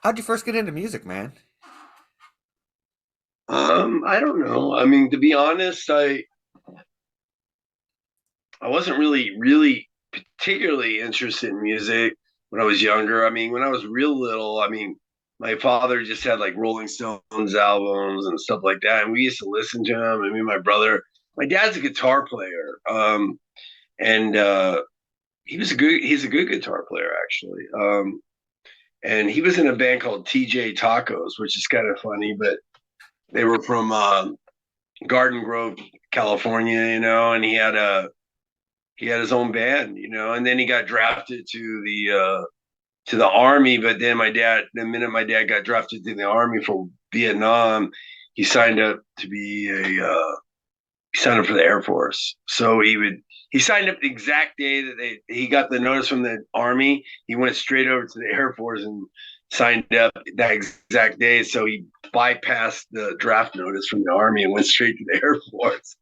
How'd you first get into music, man? I don't know. I mean, to be honest, I wasn't really particularly interested in music when I was younger. I mean, when I was real little, I mean, my father just had like Rolling Stones albums and stuff like that, and we used to listen to them. I mean, my brother, my dad's a guitar player, and he's a good guitar player actually. And he was in a band called TJ Tacos, which is kind of funny, but they were from Garden Grove, California, and he had his own band, and then he got drafted to the army. But then the minute my dad got drafted to the army for Vietnam, he signed up to be he signed up for the Air Force. So he signed up the exact day that he got the notice from the army. He went straight over to the Air Force and signed up that exact day. So he bypassed the draft notice from the army and went straight to the Air Force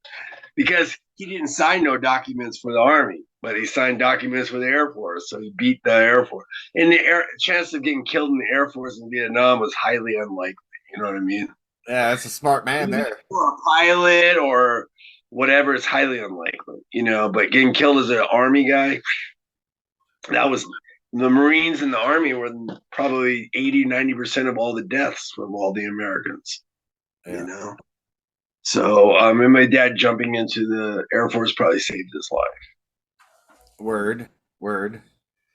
because he didn't sign no documents for the army, but he signed documents for the Air Force. So he beat the Air Force. And the chance of getting killed in the Air Force in Vietnam was highly unlikely. You know what I mean? Yeah, that's a smart man there. For a pilot or whatever, it's highly unlikely, But getting killed as an army guy, that was the Marines and the Army were probably 80-90% of all the deaths from all the Americans, Yeah. you know? So, and my dad jumping into the Air Force probably saved his life. Word, word.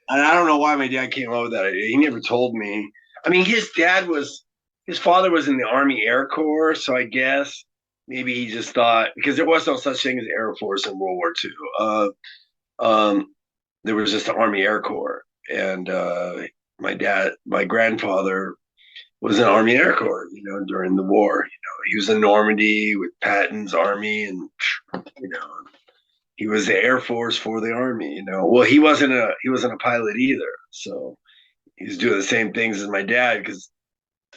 And I don't know why my dad came up with that idea. He never told me. I mean, his father was in the Army Air Corps, so I guess maybe he just thought, because there was no such thing as Air Force in World War II. There was just the Army Air Corps, and my grandfather was in Army Air Corps, during the war. He was in Normandy with Patton's army, and you know, he was the Air Force for the Army. Well, he wasn't a pilot either, so he was doing the same things as my dad. Because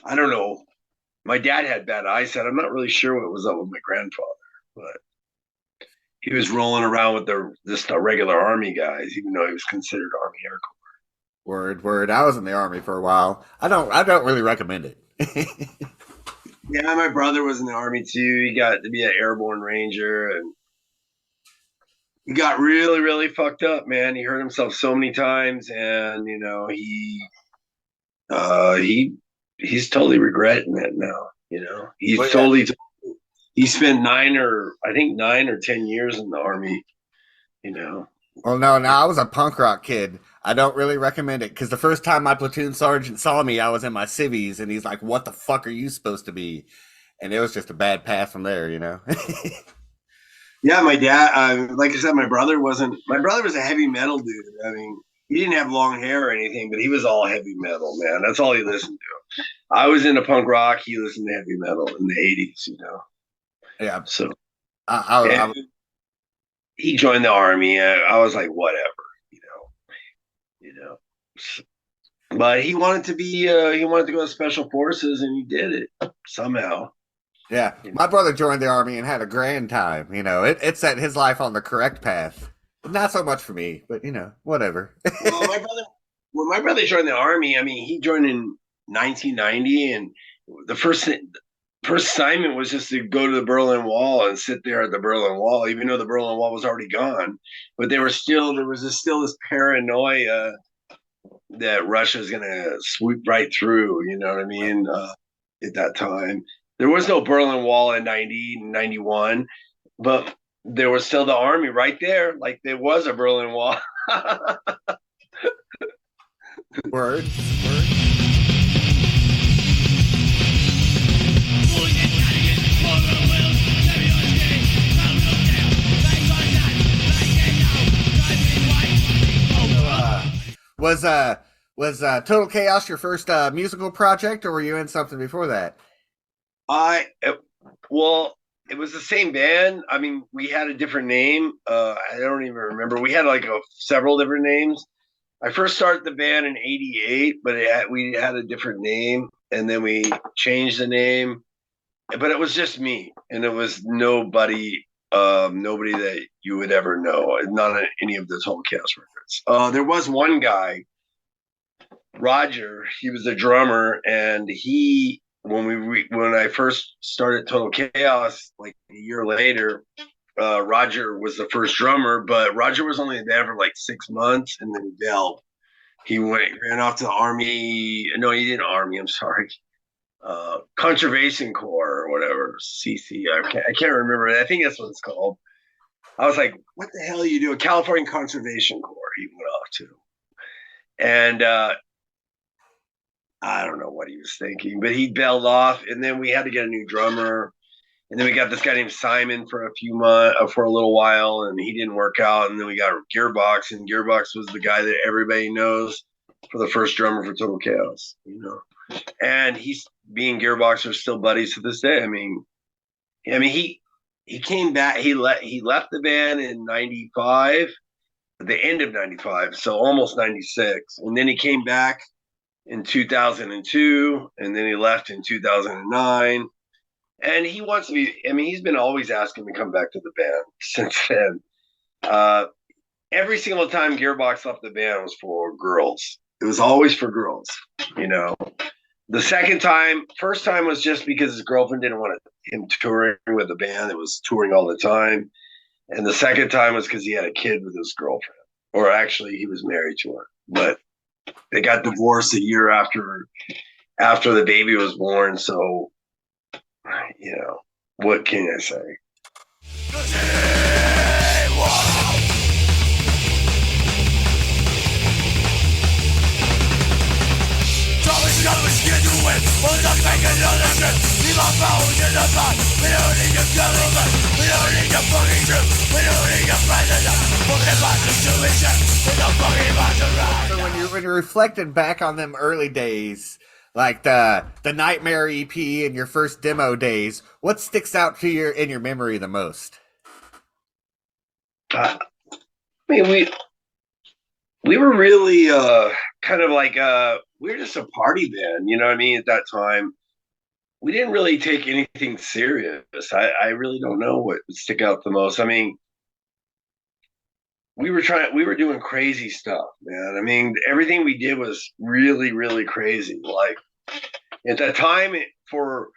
I don't know, my dad had bad eyesight. I'm not really sure what was up with my grandfather, but he was rolling around with the regular Army guys, even though he was considered Army Air Corps. Word, word. I was in the army for a while. I don't really recommend it. Yeah, my brother was in the Army too. He got to be an airborne ranger, and he got really, really fucked up, man. He hurt himself so many times, and he's totally regretting it now. He's Well, yeah. totally he spent 9 or 10 years in the Army. You know, Well, no, I was a punk rock kid. I don't really recommend it because the first time my platoon sergeant saw me, I was in my civvies, and he's like, "What the fuck are you supposed to be?" And it was just a bad path from there. yeah, my dad. Like I said, my brother wasn't. My brother was a heavy metal dude. I mean, he didn't have long hair or anything, but he was all heavy metal, man. That's all he listened to. I was into punk rock. He listened to heavy metal in the '80s. Yeah, So I and he joined the Army. I was like, whatever, you you know. But he wanted to go to special forces, and he did it somehow. yeah. My brother joined the army and had a grand time. It set his life on the correct path. Not so much for me, but whatever. Well, when my brother joined the Army, I mean, he joined in 1990, and the first assignment was just to go to the Berlin Wall and sit there at the Berlin Wall, even though the Berlin Wall was already gone. But there was still this paranoia that Russia's going to sweep right through. You know what I mean? At that time, there was no Berlin Wall in 1991, but there was still the army right there, like there was a Berlin Wall. Word. Was Total Chaos your first musical project, or were you in something before that? I well, it was the same band. I mean, we had a different name. I don't even remember. We had like several different names. I first started the band in '88, but we had a different name, and then we changed the name. But it was just me, and it was nobody that you would ever know. Not on any of the Total Chaos records. There was one guy Roger, he was the drummer, and when I first started Total Chaos, like a year later, Roger was the first drummer, but Roger was only there for like 6 months, and then he bailed. He ran off to the army. No, he didn't army. I'm sorry. Conservation Corps or whatever, CC. I can't remember. I think that's what it's called. I was like, what the hell are you doing? California Conservation Corps he went off to. And I don't know what he was thinking, but he bailed off. And then we had to get a new drummer. And then we got this guy named Simon for a few months, for a little while, and he didn't work out. And then we got Gearbox, and Gearbox was the guy that everybody knows for the first drummer for Total Chaos, you know. And he's being Gearbox are still buddies to this day. I mean, he came back. He left the band in '95, at the end of '95, so almost '96, and then he came back in 2002, and then he left in 2009. And he wants to be. I mean, he's been always asking to come back to the band since then. Every single time Gearbox left the band was for girls. It was always for girls, you know. The first time was just because his girlfriend didn't want him touring with the band. It was touring all the time. And the second time was because he had a kid with his girlfriend. Or actually, he was married to her. But they got divorced a year after the baby was born. So, you know, what can I say? So when you reflected back on them early days, like the Nightmare EP and your first demo days, what sticks out to in your memory the most? I mean, we were really kind of like we were just a party band, you know what I mean? At that time, we didn't really take anything serious. I really don't know what would stick out the most. I mean, we were doing crazy stuff, man. I mean, everything we did was really, really crazy. Like at that time, for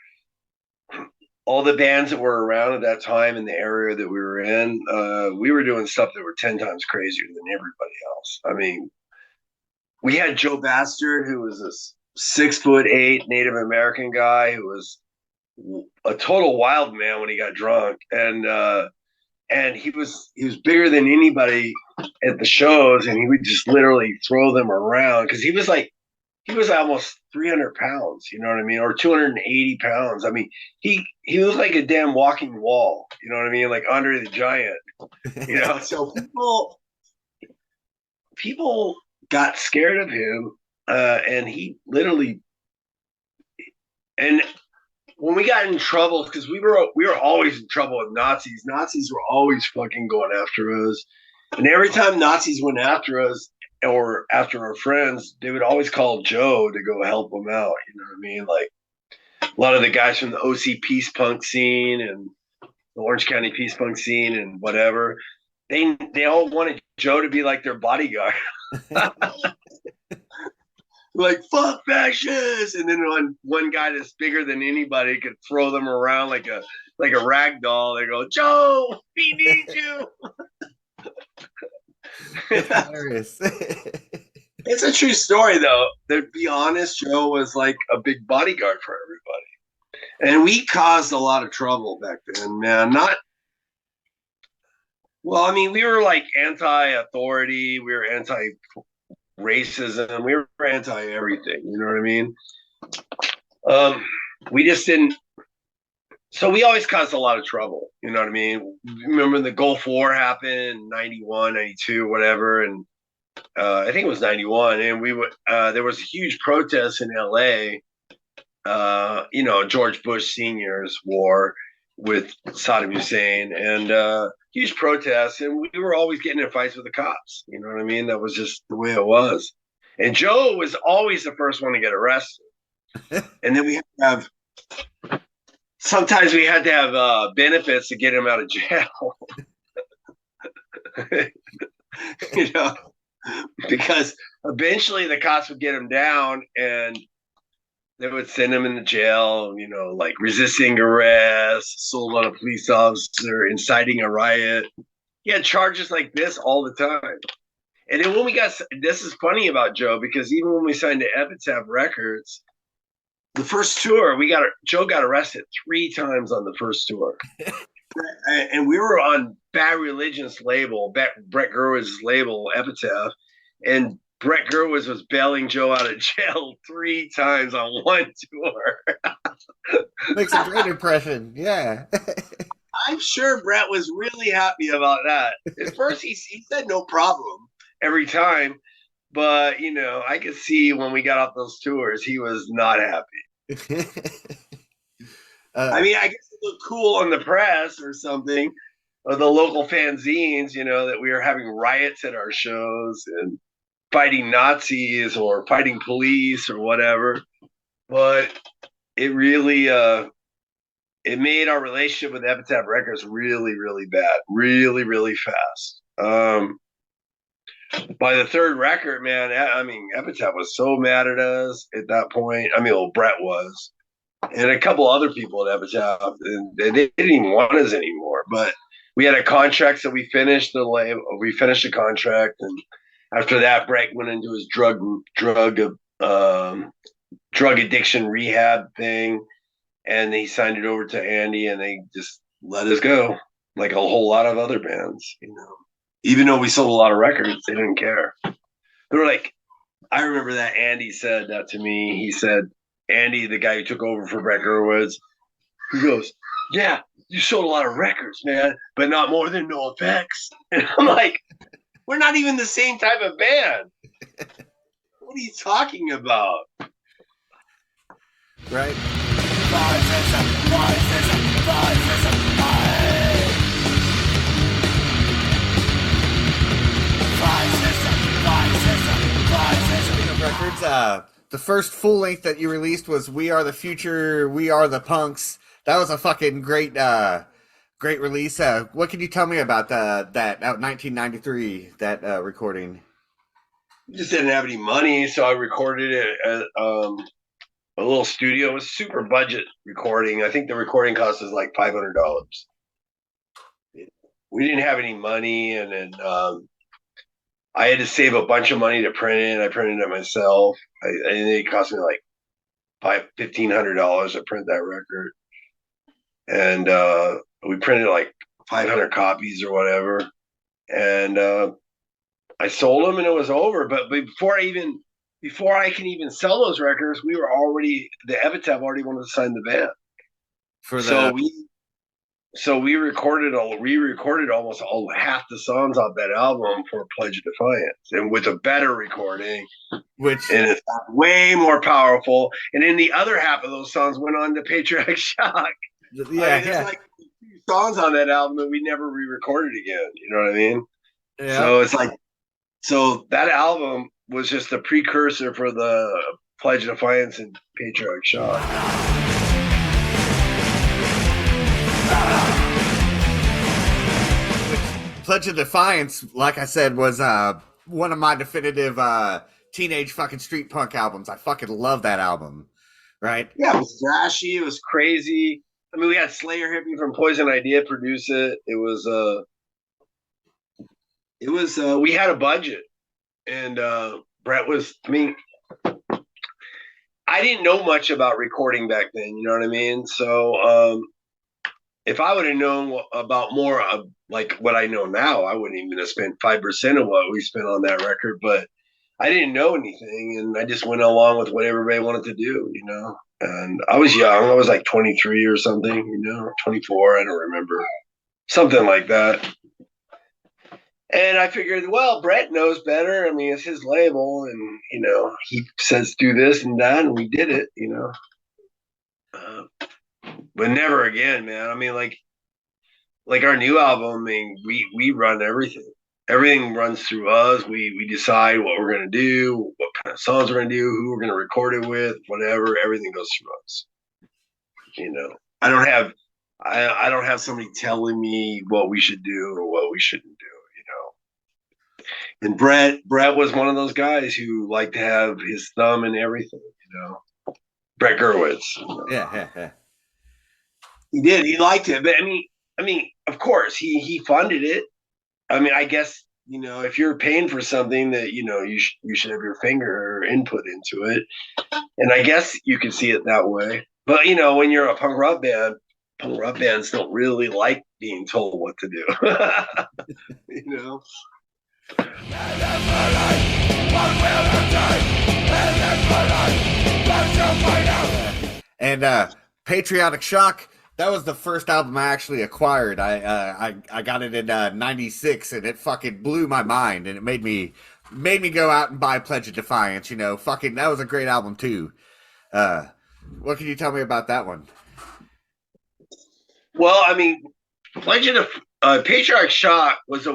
all the bands that were around at that time in the area that we were in, we were doing stuff that were 10 times crazier than everybody else. I mean, we had Joe Bastard, who was a 6'8" Native American guy who was a total wild man when he got drunk, and he was bigger than anybody at the shows, and he would just literally throw them around because he was almost 300 pounds, you know what I mean, or 280 pounds. I mean, he was like a damn walking wall, you know what I mean, like Andre the Giant, you know. So people got scared of him, and he literally, and when we got in trouble, because we were always in trouble with Nazis. Nazis were always fucking going after us, and every time Nazis went after us or after our friends, they would always call Joe to go help them out. You know what I mean? Like a lot of the guys from the OC Peace Punk scene and the Orange County Peace Punk scene and whatever, they all wanted Joe to be like their bodyguard. Like, fuck fascists, and then one guy that's bigger than anybody could throw them around like a rag doll. They go, Joe, we need you. That's hilarious. It's a true story, though. To be honest, Joe was like a big bodyguard for everybody, and we caused a lot of trouble back then, man. Well, I mean, we were like anti-authority. We were anti-racism. We were anti-everything. You know what I mean? We just didn't. So we always caused a lot of trouble. You know what I mean? Remember the Gulf War happened, 91, 92, whatever. And I think it was 91. And there was a huge protest in LA. You know, George Bush Sr.'s war with Saddam Hussein, and huge protests. And we were always getting in fights with the cops. You know what I mean? That was just the way it was. And Joe was always the first one to get arrested. And then sometimes we had to have benefits to get him out of jail. You know, because eventually the cops would get him down and they would send him into jail, like resisting arrest, assault on a police officer, inciting a riot. He had charges like this all the time. And then when we got, this is funny about Joe, because even when we signed to Epitaph Records, the first tour, Joe got arrested 3 times on the first tour. And we were on Bad Religion's label, Brett Gerwitz's label, Epitaph. And Brett Gerwitz was bailing Joe out of jail 3 times on one tour. Makes a great impression. Yeah. I'm sure Brett was really happy about that. At first, he said no problem every time. But, I could see when we got off those tours, he was not happy. I mean, I guess it looked cool on the press or something, or the local fanzines, that we were having riots at our shows and fighting Nazis or fighting police or whatever. But it really, it made our relationship with Epitaph Records really, really bad, really, really fast. By the third record, man, I mean, Epitaph was so mad at us at that point. I mean, well, Brett was, and a couple other people at Epitaph, and they didn't even want us anymore. But we had a contract, so we finished the contract, and after that, Brett went into his drug addiction rehab thing, and he signed it over to Andy, and they just let us go, like a whole lot of other bands, Even though we sold a lot of records, they didn't care. They were like, I remember that Andy said that to me. He said, Andy, the guy who took over for Brett Gerwitz, he goes, yeah, you sold a lot of records, man, but not more than No Effects. And I'm like, we're not even the same type of band. What are you talking about? Right. Records. The first full length that you released was "We Are the Future, We Are the Punks." That was a fucking great release. What can you tell me about that out 1993 that recording? We just didn't have any money, so I recorded it at a little studio. It was super budget recording. I think the recording cost us like $500. We didn't have any money, and then I had to save a bunch of money to print it. I printed it myself. And it cost me like $1,500 to print that record. And we printed like 500 copies or whatever. And I sold them and it was over. But before I can even sell those records, the Epitaph already wanted to sign the band. So we re-recorded almost half the songs off that album for Pledge of Defiance, and with a better recording, and it's way more powerful. And then the other half of those songs went on to Patriotic Shock. There's like 2 songs on that album that we never re-recorded again. You know what I mean? Yeah. So it's like, that album was just a precursor for the Pledge of Defiance and Patriotic Shock. Pledge of Defiance, like I said, was one of my definitive teenage fucking street punk albums. I fucking love that album, right? Yeah, it was thrashy. It was crazy. I mean, we had Slayer Hippie from Poison Idea produce it. It was we had a budget, and Brett was. I mean, I didn't know much about recording back then. You know what I mean? So if I would have known about more of like what I know now, I wouldn't even have spent 5% of what we spent on that record. But I didn't know anything, and I just went along with what everybody wanted to do, And I was young. I was like 23 or something, 24. I don't remember. Something like that. And I figured, well, Brett knows better. I mean, it's his label, and, he says do this and that, and we did it, But never again, man. I mean, like our new album, I mean, we run everything. Everything runs through us. We decide what we're gonna do, what kind of songs we're gonna do, who we're gonna record it with, whatever. Everything goes through us. I don't have somebody telling me what we should do or what we shouldn't do. And Brett was one of those guys who liked to have his thumb in everything, you know. Brett Gerwitz. You know. Yeah, yeah, yeah. He did. He liked it, but I mean, of course, he funded it. I mean, I guess you know if you're paying for something that you know you should have your finger or input into it, and I guess you can see it that way. But you know, when you're a punk rock bands don't really like being told what to do. You know. And Patriotic Shock, that was the first album I actually acquired. I got it in '96, and it fucking blew my mind, and it made me go out and buy Pledge of Defiance. You know, fucking that was a great album too. Uh, what can you tell me about that one? Well, I mean, Legend of Patriarch Shock was a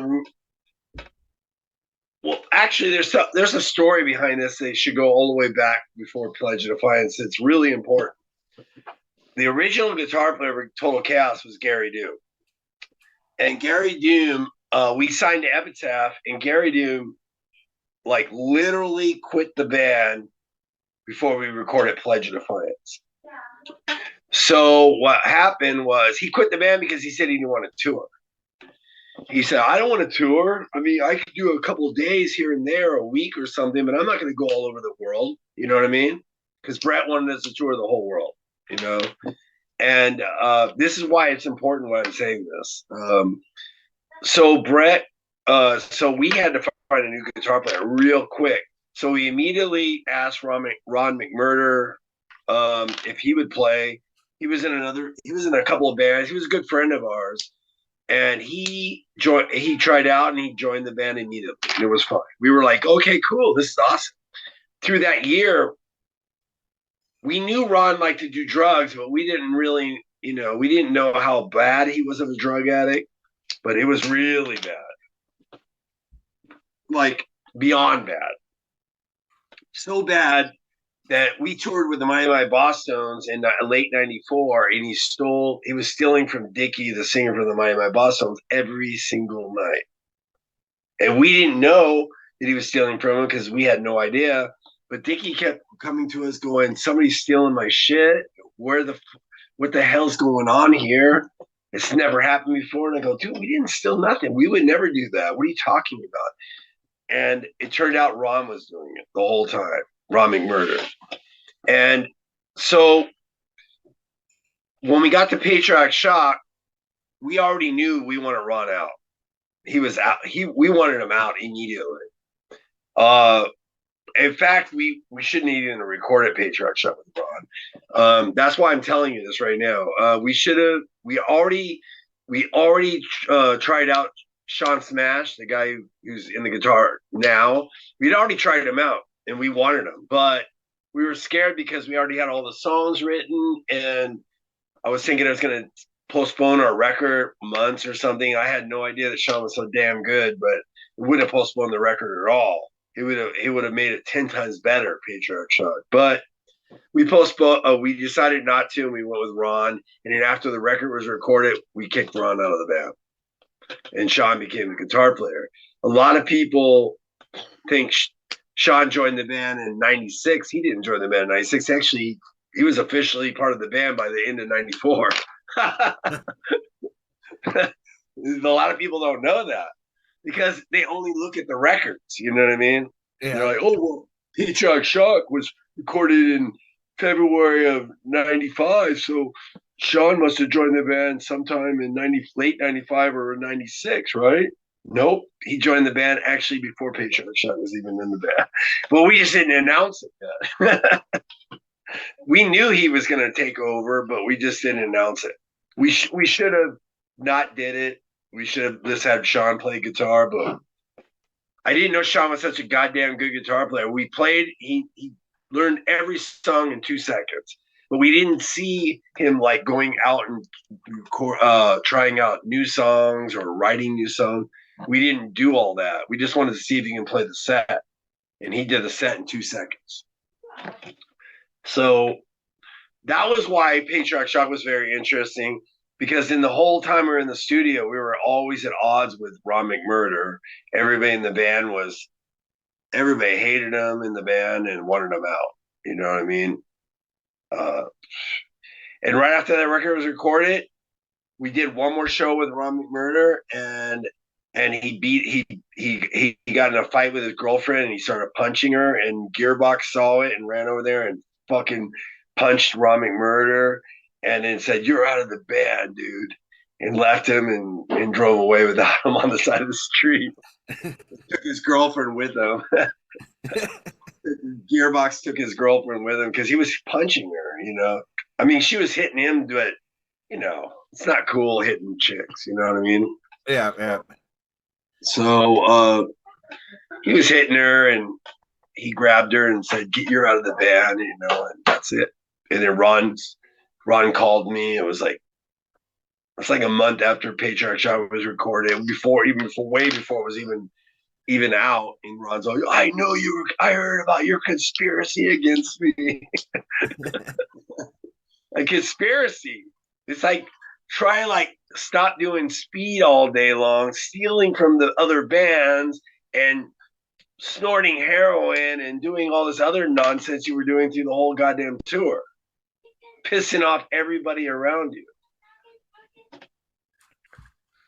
well. Actually, there's a story behind this. They should go all the way back before Pledge of Defiance. It's really important. The original guitar player for Total Chaos was Gary Doom, and Gary Doom. We signed to Epitaph, and Gary Doom, like, literally quit the band before we recorded Pledge of Defiance. So what happened was he quit the band because he said he didn't want to tour. He said, I don't want to tour. I mean, I could do a couple of days here and there, a week or something, but I'm not going to go all over the world. You know what I mean? Because Brett wanted us to tour the whole world, you know? And this is why it's important when I'm saying this. So Brett, so we had to find a new guitar player real quick. So we immediately asked Ron McMurder if he would play. He was in a couple of bands. He was a good friend of ours. And he tried out and he joined the band immediately. And it was fine. We were like, okay, cool. This is awesome. Through that year, we knew Ron liked to do drugs, but we didn't really, you know, we didn't know how bad he was of a drug addict, but it was really bad. Like beyond bad. So bad that we toured with the Miami Bosstones in late '94, and he was stealing from Dickie, the singer for the Miami Bosstones, every single night. And we didn't know that he was stealing from him because we had no idea. But Dickie kept coming to us going, somebody's stealing my shit. What the hell's going on here? It's never happened before. And I go, dude, we didn't steal nothing. We would never do that. What are you talking about? And it turned out Ron was doing it the whole time. Ron McMurder. And so when we got to Patriarch Shock, we already knew we wanted Ron out. He was out. We wanted him out immediately. In fact, we shouldn't even record a Patriarch Shock with Ron. That's why I'm telling you this right now. We should have. We already tried out Sean Smash, the guy who's in the guitar now. We'd already tried him out, and we wanted him, but we were scared because we already had all the songs written, and I was thinking I was going to postpone our record months or something. I had no idea that Sean was so damn good, but it wouldn't have postponed the record at all. It would have made it 10 times better, Patriarch Shock. But we decided not to, and we went with Ron. And then after the record was recorded, we kicked Ron out of the band, and Sean became the guitar player. A lot of people think Sean joined the band in '96. He didn't join the band in '96. Actually, he was officially part of the band by the end of '94. A lot of people don't know that because they only look at the records. You know what I mean? Yeah. They're like, oh, well, Patriarch Shock was recorded in February of '95, so Sean must have joined the band sometime in late '95 or '96, right? Nope, he joined the band actually before Patriarch Shock was even in the band. But we just didn't announce it yet. We knew he was going to take over, but we just didn't announce it. We should have not did it. We should have just had Sean play guitar, but I didn't know Sean was such a goddamn good guitar player. We played, he learned every song in 2 seconds, but we didn't see him like going out and trying out new songs or writing new songs. We didn't do all that. We just wanted to see if he can play the set, and he did the set in 2 seconds. So that was why Patriarch Shock was very interesting. because in the whole time we were in the studio, we were always at odds with Ron McMurder. Everybody in the band everybody hated him in the band and wanted him out. You know what I mean? Uh, and right after that record was recorded, we did one more show with Ron McMurder, and he got in a fight with his girlfriend, and he started punching her, and Gearbox saw it and ran over there and fucking punched Ron McMurder, and then said, "You're out of the band, dude," and left him and drove away without him on the side of the street. Took his girlfriend with him. Gearbox took his girlfriend with him because he was punching her. I mean, she was hitting him, but it's not cool hitting chicks. You know what I mean? Yeah, yeah. So he was hitting her, and he grabbed her and said, "You're out of the band," and that's it. And then Ron called me. It's like a month after Patriarch Shock was recorded, way before it was even out. And Ron's like, "I know I heard about your conspiracy against me." A conspiracy. It's like try stop doing speed all day long, stealing from the other bands and snorting heroin and doing all this other nonsense you were doing through the whole goddamn tour, pissing off everybody around you.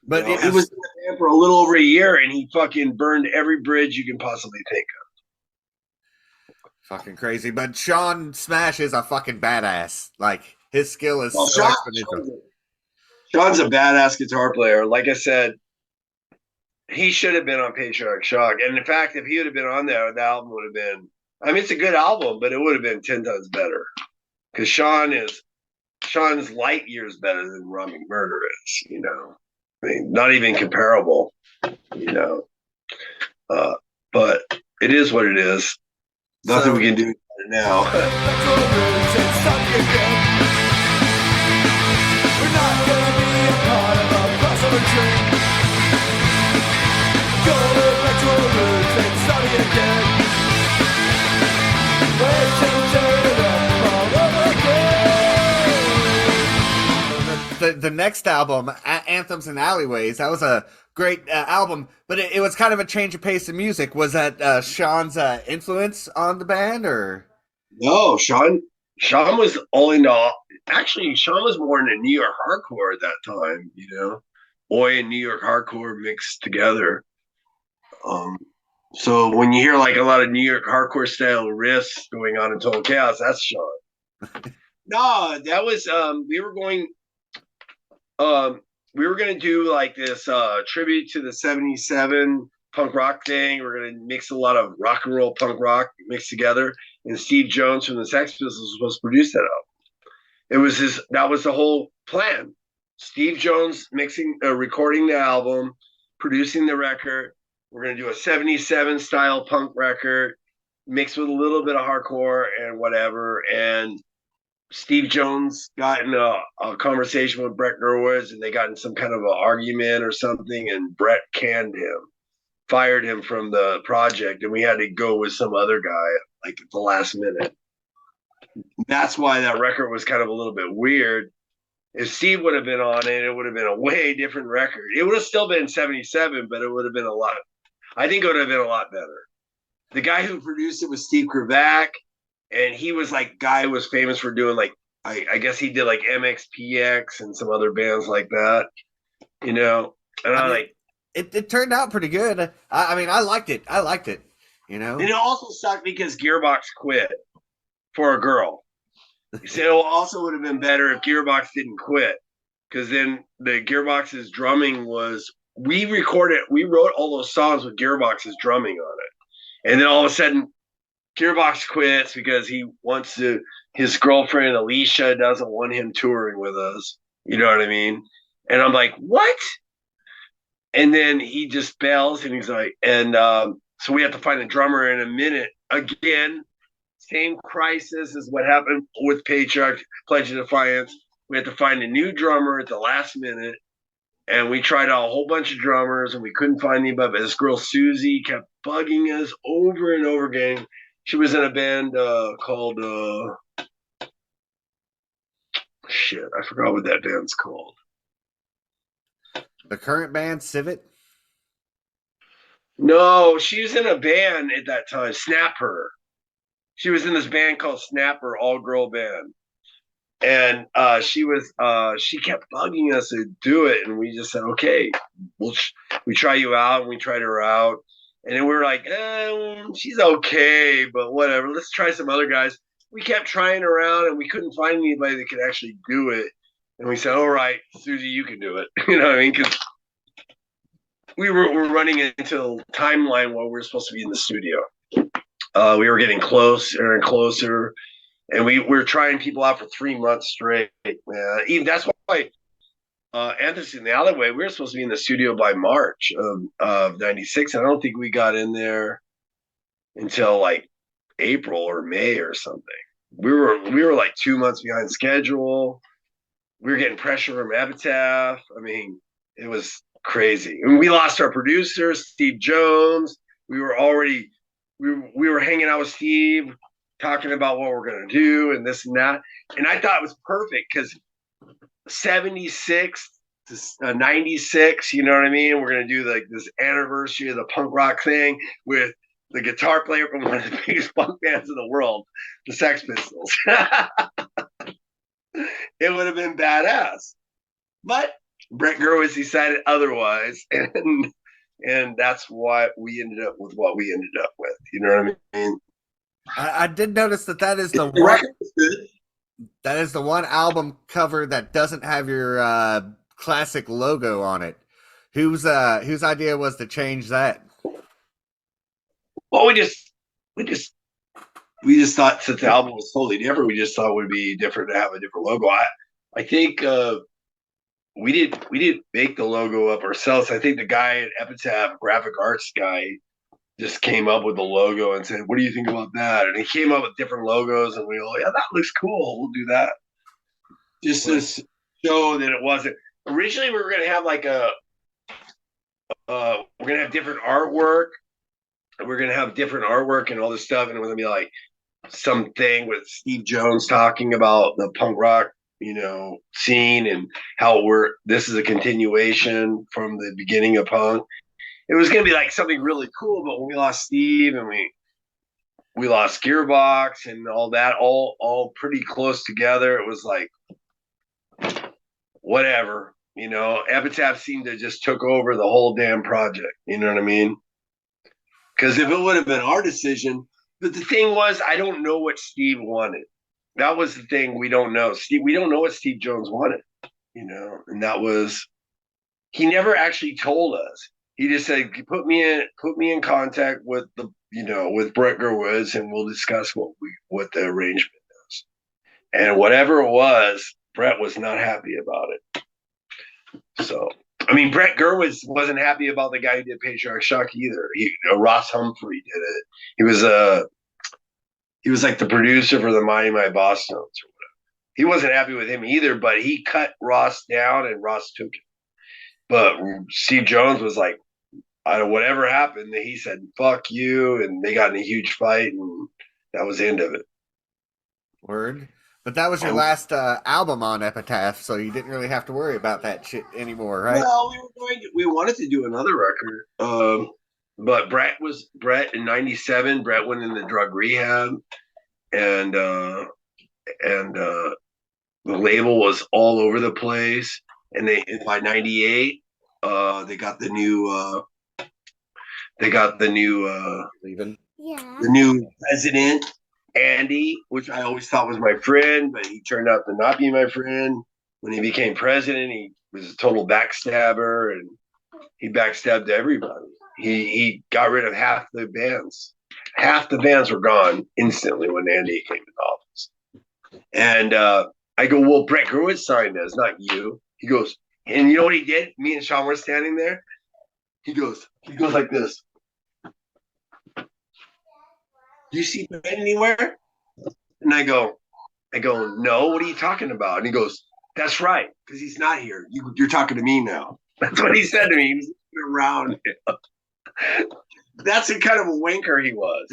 But he was in the band for a little over a year, and he fucking burned every bridge you can possibly think of. Fucking crazy. But Sean Smash is a fucking badass. Like, his skill is so exponential. Sean's a badass guitar player. Like I said, he should have been on Patriarch Shock. And in fact, if he would have been on there, the album would have been, I mean, it's a good album, but it would have been 10 times better. Because Sean's light years better than Ron McMurder is, I mean, not even comparable, but it is what it is. Nothing we can do about it now. The next album, Anthems and Alleyways, that was a great album, but it was kind of a change of pace of music. Was that Sean's influence on the band, or? No, Sean was all into. Actually, Sean was more into New York hardcore at that time. Oi and New York hardcore mixed together. So when you hear a lot of New York hardcore style riffs going on in Total Chaos, that's Sean. No, that was we were going to do this tribute to the 77 punk rock thing. We're going to mix a lot of rock and roll punk rock mixed together, and Steve Jones from the Sex Pistols was supposed to produce that album. That was the whole plan. Steve Jones recording the album, producing the record. We're going to do a 77 style punk record mixed with a little bit of hardcore and whatever. And Steve Jones got in a conversation with Brett Gurwitz, and they got in some kind of an argument or something, and Brett canned him, fired him from the project, and we had to go with some other guy at the last minute. That's why that record was kind of a little bit weird. If Steve would have been on it, it would have been a way different record. It would have still been 77, but it would have been I think it would have been a lot better. The guy who produced it was Steve Kravac, and he was guy was famous for doing I guess he did MXPX and some other bands like that, And it turned out pretty good. I mean, I liked it. And it also sucked because Gearbox quit for a girl. So it also would have been better if Gearbox didn't quit, because then the Gearbox's drumming we wrote all those songs with Gearbox's drumming on it, and then all of a sudden Gearbox quits because his girlfriend Alicia doesn't want him touring with us. You know what I mean? And I'm like, what? And then he just bails, and he's like, so we have to find a drummer in a minute again. Same crisis as what happened with Patriarch, Pledge of Defiance. We had to find a new drummer at the last minute, and we tried out a whole bunch of drummers, and we couldn't find anybody. But this girl Susie kept bugging us over and over again. She was in a band called shit. I forgot what that band's called. The current band, Civet? No, she was in a band at that time, Snapper. She was in this band called Snapper, all girl band. And she kept bugging us to do it, and we just said, okay, we try you out, and we tried her out, and then we were like, she's okay, but whatever, let's try some other guys. We kept trying around, and we couldn't find anybody that could actually do it, and we said, all right, Susie, you can do it. You know what I mean? Because we're running into a timeline while we were supposed to be in the studio. We were getting closer and closer, and we were trying people out for 3 months straight. Even that's why Anthony in the Alleyway, we were supposed to be in the studio by March of '96. I don't think we got in there until like April or May or something. We were like 2 months behind schedule. We were getting pressure from Epitaph. I mean, it was crazy. And we lost our producer, Steve Jones. We were hanging out with Steve, talking about what we're going to do and this and that. And I thought it was perfect because 76 to 96, you know what I mean? We're going to do like this anniversary of the punk rock thing with the guitar player from one of the biggest punk bands in the world, the Sex Pistols. It would have been badass. But Brett Gerwitz decided otherwise. And that's why we ended up with what we ended up with. You know what I mean? I did notice that is the one. That is the one album cover that doesn't have your classic logo on it. Whose idea was to change that? Well, we just thought since the album was totally different, we just thought it would be different to have a different logo. I think we didn't make the logo up ourselves. I think the guy at Epitaph, graphic arts guy, just came up with the logo and said, "What do you think about that?" And he came up with different logos, and we all, yeah, that looks cool. We'll do that. Just to show that it wasn't. Originally, we were going to have like we're going to have different artwork. We're going to have different artwork and all this stuff, and it was going to be like something with Steve Jones talking about the punk rock, scene and how this is a continuation from the beginning of punk. It was going to be like something really cool, but when we lost Steve and we lost Gearbox and all that, all pretty close together, it was like, whatever, Epitaph seemed to just took over the whole damn project. You know what I mean? Because if it would have been our decision, but the thing was, I don't know what Steve wanted. That was the thing. We don't know. We don't know what Steve Jones wanted, and that was, he never actually told us. He just said, put me in contact with with Brett Gerwitz, and we'll discuss what the arrangement is. And whatever it was, Brett was not happy about it. So, I mean, Brett Gerwitz wasn't happy about the guy who did Patriarch Shock either. Ross Humphrey did it. He was like the producer for the Mighty My Boss Notes or whatever. He wasn't happy with him either, but he cut Ross down and Ross took it. But Steve Jones was like, whatever happened, he said, fuck you. And they got in a huge fight, and that was the end of it. Word. But that was your last album on Epitaph, so you didn't really have to worry about that shit anymore, right? Well, we wanted to do another record. But Brett in '97. Brett went into drug rehab, and the label was all over the place. And by '98, they got the new the new president, Andy, which I always thought was my friend, but he turned out to not be my friend. When he became president, he was a total backstabber, and he backstabbed everybody. He got rid of half the bands. Half the bands were gone instantly when Andy came into office. And I go, well, Brett Gerwitz signed us, not you. He goes, and you know what he did? Me and Sean were standing there. He goes like this. Do you see Brett anywhere? And I go, no, what are you talking about? And he goes, that's right, because he's not here. You're talking to me now. That's what he said to me. He was around. That's the kind of a wanker he was.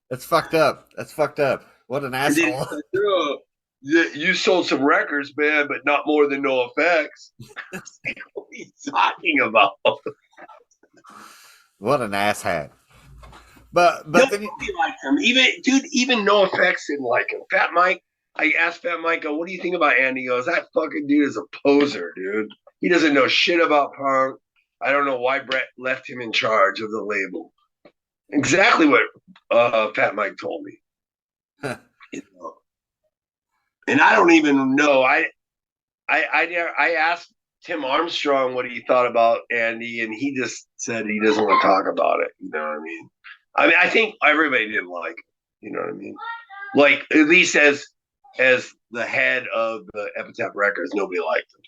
That's fucked up. What an asshole. You sold some records, man, but not more than No Effects. What are you talking about? What an asshat. But Nobody then liked him. Even No Effects didn't like him. Fat Mike, I asked Fat Mike, what do you think about Andy? He goes, that fucking dude is a poser, dude. He doesn't know shit about punk. I don't know why Brett left him in charge of the label. Exactly what Fat Mike told me. You know? And I don't even know. I asked Tim Armstrong what he thought about Andy, and he just said he doesn't want to talk about it. You know what I mean? I think everybody didn't like him. You know what I mean? Like at least as the head of the Epitaph Records, nobody liked him.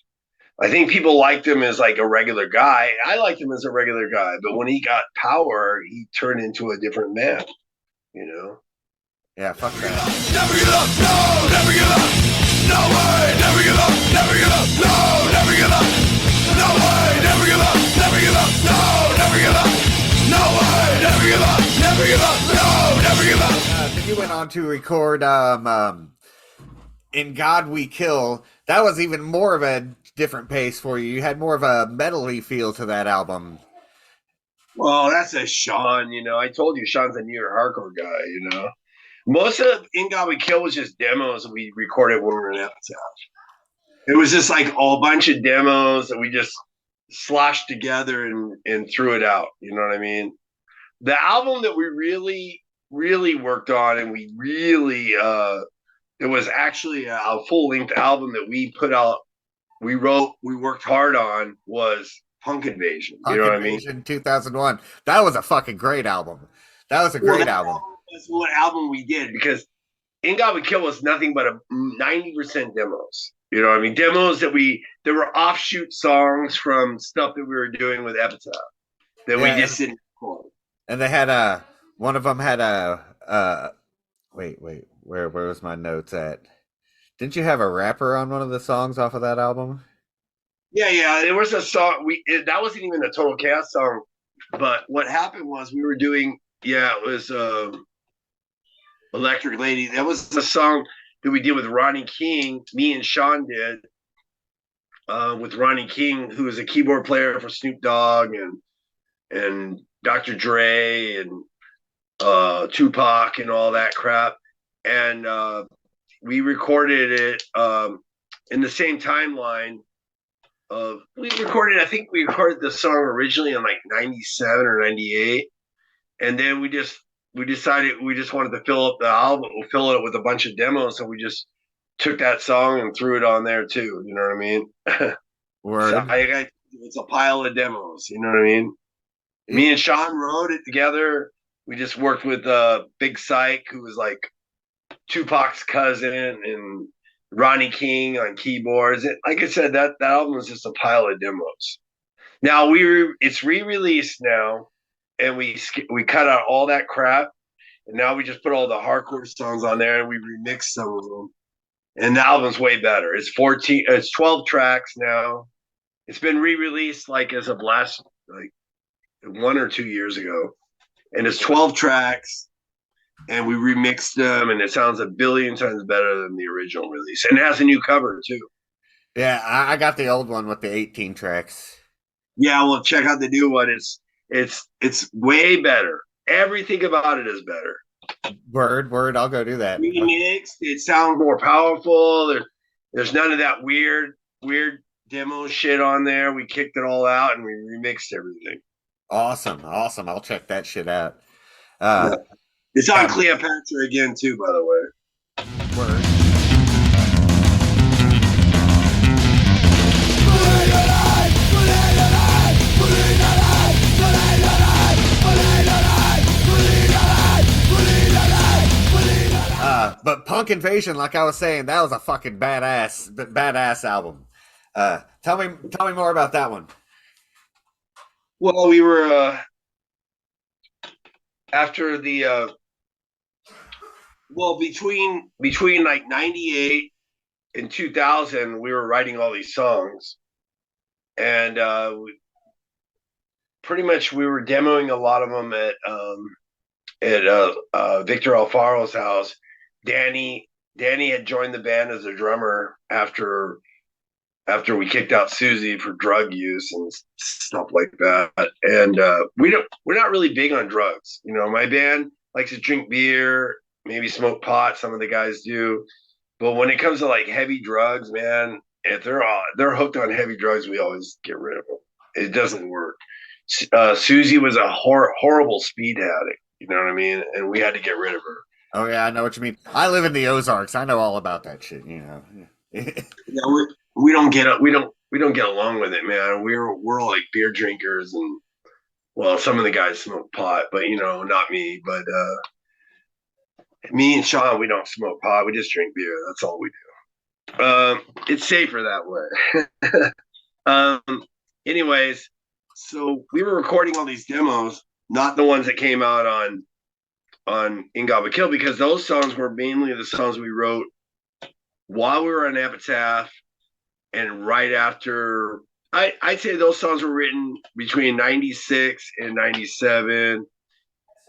I think people liked him as like a regular guy. I liked him as a regular guy, but when he got power, he turned into a different man. You know? yeah, fuck that. Never give up, no, never give up. No way, never give up, never give up, no, never give up. No way, never give up, never give up, no, never give up. No way, never give up, never give up, no, never give up. Then you went on to record In God We Kill. That was even more of a different pace for you. You had more of a metal-y feel to that album. Well, that's a Sean, you know. I told you Sean's a New York hardcore guy, you know. Most of In God We Kill was just demos that we recorded when we were in Epitaph. It was just like a bunch of demos that we just sloshed together and threw it out. You know what I mean? The album that we really, really worked on and we really, it was actually a full length album that we put out, we worked hard on was Punk Invasion. You know what I mean? 2001. That was a fucking great album. That was a great album. That's what album we did because In God We Kill was nothing but a 90% demos. You know what I mean? Demos there were offshoot songs from stuff that we were doing with Epitaph that we just didn't record. And they had one of them had wait, where was my notes at? Didn't you have a rapper on one of the songs off of that album? Yeah. There was a song that wasn't even a Total Chaos song, but what happened was we were doing it was Electric Lady. That was the song that we did with Ronnie King. Me and Sean did with Ronnie King, who was a keyboard player for Snoop Dogg and Dr. Dre and Tupac and all that crap. And we recorded it in the same timeline of I think we recorded the song originally in like 97 or 98. And then we decided we just wanted to fill up the album, fill it with a bunch of demos. So we just took that song and threw it on there too. You know what I mean? Word. So it's a pile of demos. You know what I mean? Me and Sean wrote it together. We just worked with Big Syke, who was like Tupac's cousin, and Ronnie King on keyboards. Like I said, that album was just a pile of demos. Now it's re-released now, and we cut out all that crap, and now we just put all the hardcore songs on there, and we remixed some of them. And the album's way better. It's 12 tracks now. It's been re-released like as of last 1 or 2 years ago, and it's 12 tracks. And we remixed them, and it sounds a billion times better than the original release. And it has a new cover, too. Yeah, I got the old one with the 18 tracks. Yeah, well, check out the new one. It's way better. Everything about it is better. Word, I'll go do that. Remixed, it sounds more powerful. There's none of that weird demo shit on there. We kicked it all out, and we remixed everything. Awesome. I'll check that shit out. It's on Cleopatra again, too, by the way. Word. But Punk Invasion, like I was saying, that was a fucking badass album. Tell me more about that one. Well, we were after the between like 98 and 2000, we were writing all these songs, and pretty much we were demoing a lot of them at Victor Alfaro's house. Danny Danny had joined the band as a drummer after we kicked out Susie for drug use and stuff like that. And we're not really big on drugs. You know, my band likes to drink beer, maybe smoke pot. Some of the guys do, but when it comes to like heavy drugs, man, if they're hooked on heavy drugs, we always get rid of them. It doesn't work. Susie was a horrible speed addict. You know what I mean? And we had to get rid of her. Oh yeah, I know what you mean. I live in the Ozarks. I know all about that shit. You know. Yeah, we don't get along with it, man. We're all like beer drinkers, and well, some of the guys smoke pot, but you know, not me. But me and Sean, we don't smoke pot. We just drink beer. That's all we do. It's safer that way. Anyways, so we were recording all these demos, not the ones that came out on In God We Kill, because those songs were mainly the songs we wrote while we were on Epitaph and right after. I'd say those songs were written between 96 and 97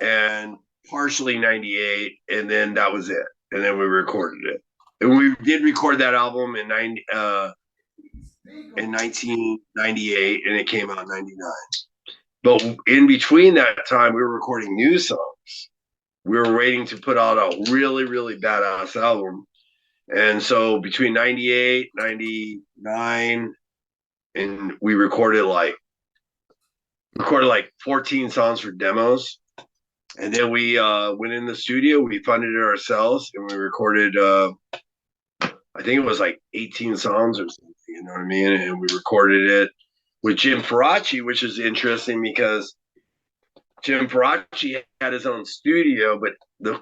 and partially 98, and then that was it. And then we recorded it. And we did record that album in 1998, and it came out in 99. But in between that time, we were recording new songs. We were waiting to put out a really, really badass album. And so between 98, 99, and we recorded like 14 songs for demos. And then we went in the studio, we funded it ourselves, and we recorded, I think it was like 18 songs or something, you know what I mean? And we recorded it with Jim Faraci, which is interesting because Jim Faraci had his own studio, but the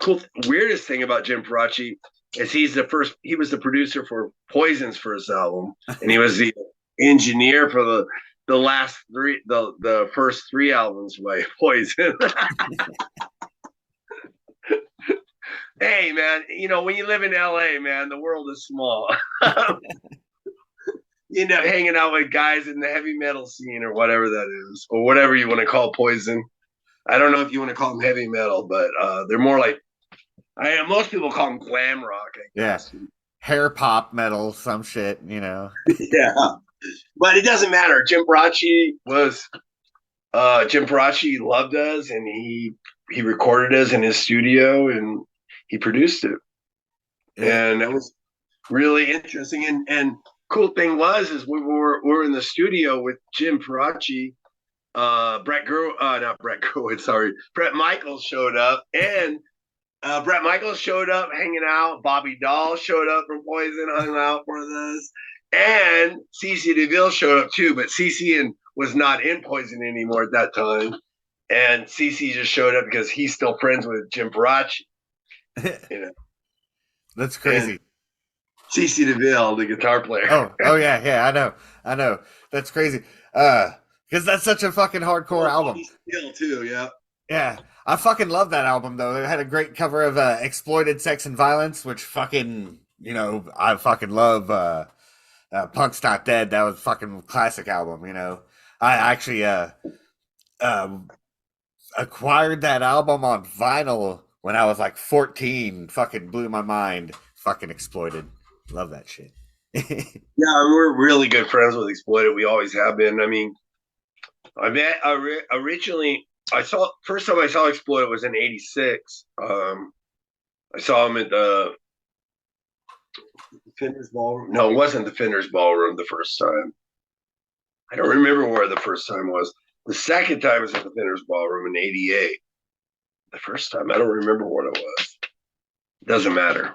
weirdest thing about Jim Faraci is he was the producer for Poison's first album, and he was the engineer for the first three albums by Poison. Hey man, you know, when you live in LA, man, the world is small. You end up hanging out with guys in the heavy metal scene or whatever that is, or whatever you want to call Poison. I don't know if you want to call them heavy metal, but they're more like, most people call them glam rock. I guess. Yeah, hair pop metal, some shit, you know. Yeah, but it doesn't matter. Jim Faraci loved us, and he recorded us in his studio, and he produced it. Yeah. And that was really interesting. And cool thing is we were in the studio with Jim Faraci. Brett Michaels showed up, and Brett Michaels showed up hanging out. Bobby Dahl showed up from Poison, hung out with us, and CeCe DeVille showed up too. But CeCe was not in Poison anymore at that time, and CeCe just showed up because he's still friends with Jim Faraci. You know, that's crazy. CeCe DeVille, the guitar player. Oh yeah, I know. That's crazy. Because that's such a fucking hardcore album. Still too, yeah. Yeah, I fucking love that album though. It had a great cover of "Exploited Sex and Violence," which fucking, you know, I fucking love. "Punk's Not Dead." That was a fucking classic album. You know, I actually acquired that album on vinyl when I was like 14. Fucking blew my mind. Fucking Exploited. Love that shit. Yeah, we're really good friends with Exploited. We always have been. I mean, originally, first time I saw Exploited was in '86. I saw him at the Fender's Ballroom. No, it wasn't the Fender's Ballroom the first time. I don't remember where the first time was. The second time was at the Fender's Ballroom in '88. The first time, I don't remember what it was. Doesn't matter.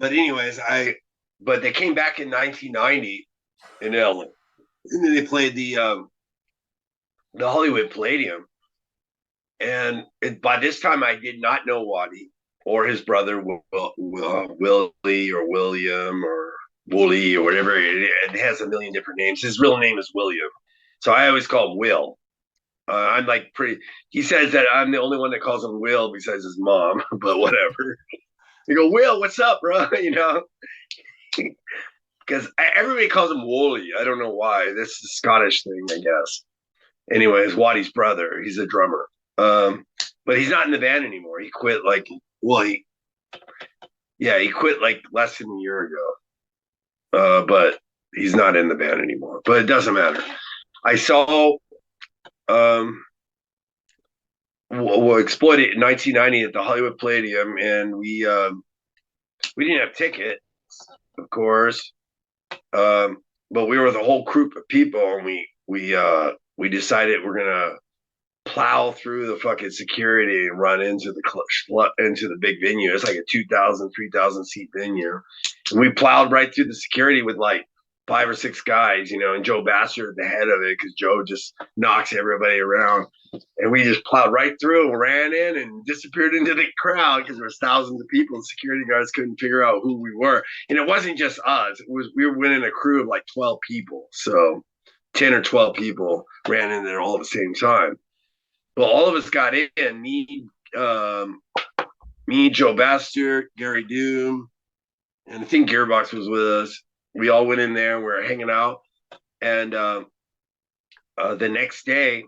But anyways, but they came back in 1990 in LA. And then they played the Hollywood Palladium. And by this time, I did not know Waddy or his brother, Willie or William or Wooly or whatever. It has a million different names. His real name is William. So I always call him Will. I'm like he says that I'm the only one that calls him Will besides his mom, but whatever. You go, Will, what's up, bro? You know? Because everybody calls him Wooly. I don't know why. This is a Scottish thing, I guess. Anyways, Waddy's brother. He's a drummer. But he's not in the band anymore. He quit Yeah, he quit like less than a year ago. But he's not in the band anymore. But it doesn't matter. I saw Exploited in 1990 at the Hollywood Palladium, and we didn't have tickets, of course, but we were the whole group of people, and we decided we're gonna plow through the fucking security and run into the big venue. It's like a 2,000, 3,000 seat venue, and we plowed right through the security with like 5 or 6 guys, and Joe Bassett at the head of it because Joe just knocks everybody around. And we just plowed right through and ran in and disappeared into the crowd because there was thousands of people and security guards couldn't figure out who we were. And it wasn't just us. We were winning a crew of like 12 people. So 10 or 12 people ran in there all at the same time. Well, all of us got in. Me, Joe Bassett, Gary Doom, and I think Gearbox was with us. We all went in there and we were hanging out. And the next day,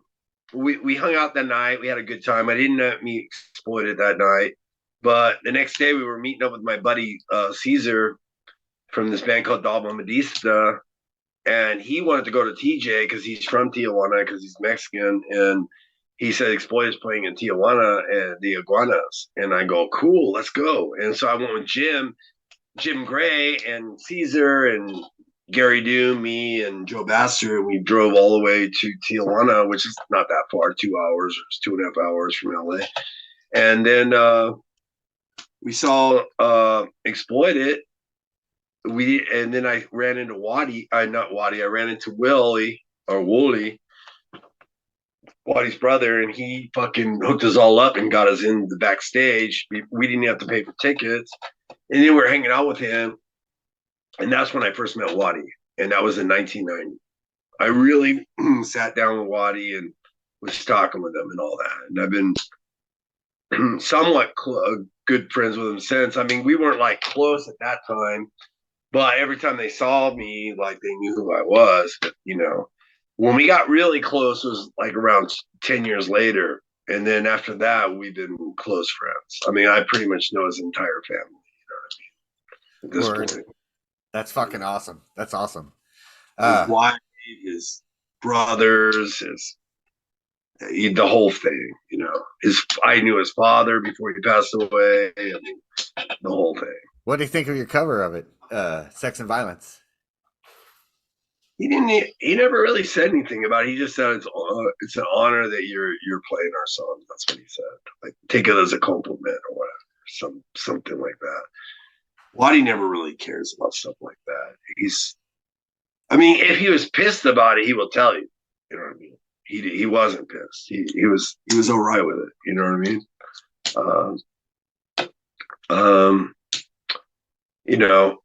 we hung out that night. We had a good time. I didn't meet Exploited that night. But the next day, we were meeting up with my buddy Caesar from this band called Dalma Medista. And he wanted to go to TJ because he's from Tijuana because he's Mexican. And he said Exploited's playing in Tijuana and the Iguanas. And I go, cool, let's go. And so I went with Jim Gray and Caesar and Gary Doom, me and Joe Bassett, and we drove all the way to Tijuana, which is not that far, 2 hours or 2.5 hours from LA. And then we saw Exploited. And then I ran into I ran into Wooly, Waddy's brother, and he fucking hooked us all up and got us in the backstage. We didn't have to pay for tickets. And then we were hanging out with him. And that's when I first met Waddy. And that was in 1990. I really sat down with Waddy and was talking with him and all that. And I've been somewhat good friends with him since. I mean, we weren't like close at that time. But every time they saw me, like they knew who I was. But, when we got really close was like around 10 years later. And then after that, we've been close friends. I mean, I pretty much know his entire family. At this point. That's fucking awesome. That's awesome. His wife, his brothers, the whole thing. I knew his father before he passed away. I mean, the whole thing. What do you think of your cover of it? Sex and Violence. He never really said anything about it. He just said it's an honor that you're playing our songs. That's what he said. Like, take it as a compliment or whatever, something like that. Waddy never really cares about stuff like that. If he was pissed about it, he will tell you. You know what I mean? He wasn't pissed. He was all right with it. You know what I mean?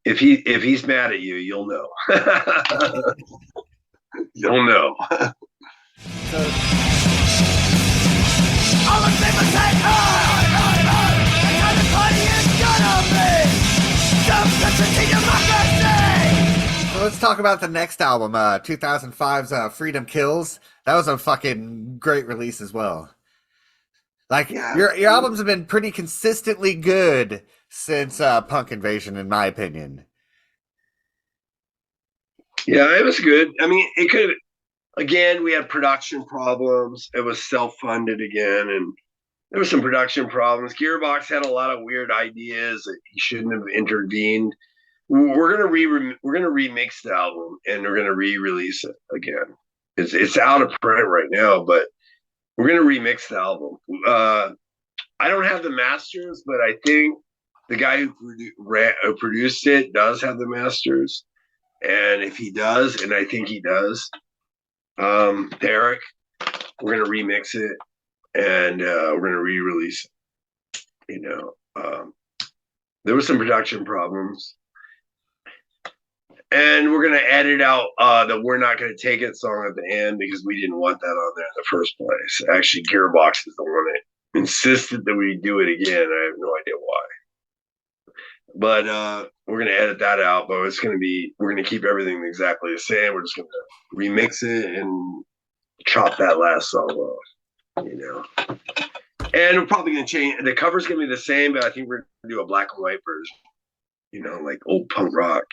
If he's mad at you, you'll know. You'll know. So let's talk about the next album, 2005's Freedom Kills. That was a fucking great release as well. Like, yeah, your albums have been pretty consistently good since Punk Invasion, in my opinion. Yeah, it was good. I mean, it could. Again, we had production problems. It was self-funded again, and there were some production problems. Gearbox had a lot of weird ideas that he shouldn't have intervened. We're gonna remix the album, and we're gonna re-release it again. It's out of print right now, but we're gonna remix the album. I don't have the masters, but I think the guy who produced it does have the masters. And if he does, and I think he does, Derek, we're going to remix it and we're going to re-release it. There were some production problems. And we're going to edit out the We're Not Going to Take It song at the end because we didn't want that on there in the first place. Actually, Gearbox is the one that insisted that we do it again. I have no idea why. But we're going to edit that out. But we're going to keep everything exactly the same. We're just going to remix it and chop that last song off, And we're probably going to change. The cover's going to be the same, but I think we're going to do a black and white version. like old punk rock,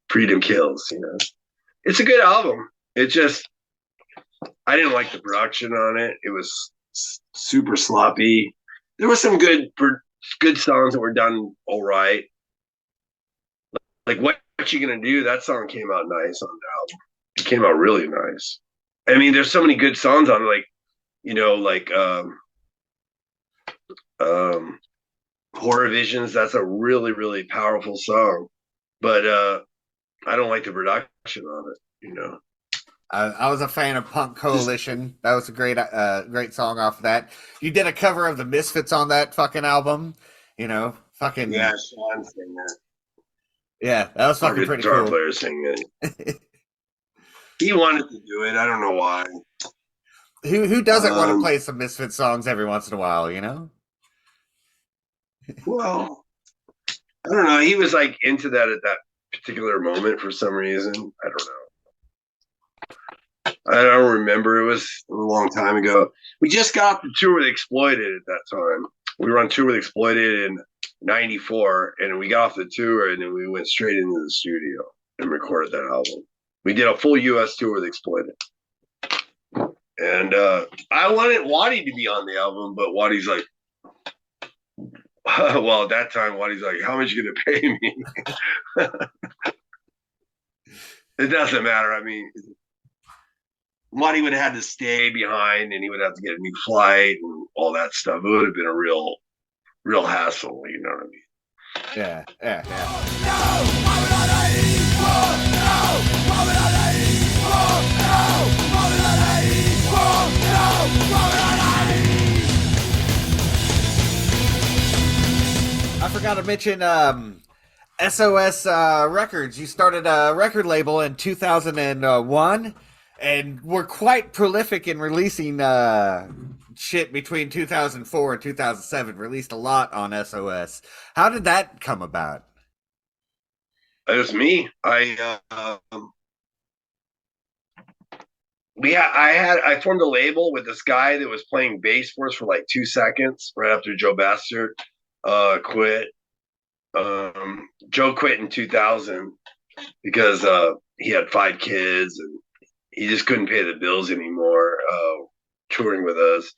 Freedom Kills, It's a good album. It just, I didn't like the production on it. It was super sloppy. There were some good songs that were done all right. Like what you gonna do? That song came out nice on the album. It came out really nice. I mean, there's so many good songs on it, like Horror Visions. That's a really, really powerful song. But I don't like the production on it. I was a fan of Punk Coalition. That was a great song off of that. You did a cover of the Misfits on that fucking album. Fucking Yeah, Sean sang that. Yeah, that was fucking pretty guitar cool. player singing it. He wanted to do it. I don't know why. Who doesn't want to play some Misfit songs every once in a while? Well, I don't know. He was like into that at that particular moment for some reason. I don't know. I don't remember. It was a long time ago. We just got off the tour with Exploited at that time. We were on tour with Exploited in '94, and we got off the tour, and then we went straight into the studio and recorded that album. We did a full U.S. tour with Exploited. And I wanted Waddy to be on the album, but Waddy's like, well, at that time, Waddy's like, how much are you going to pay me? It doesn't matter. I mean, Waddy would have had to stay behind, and he would have to get a new flight and all that stuff. It would have been a real hassle, you know what I mean? Yeah. I forgot to mention SOS Records. You started a record label in 2001 and were quite prolific in releasing shit between 2004 and 2007. Released a lot on SOS. How did that come about? It was me. I formed a label with this guy that was playing bass for us for like 2 seconds right after Joe Bastard quit. Joe quit in 2000 because he had 5 kids and he just couldn't pay the bills anymore touring with us.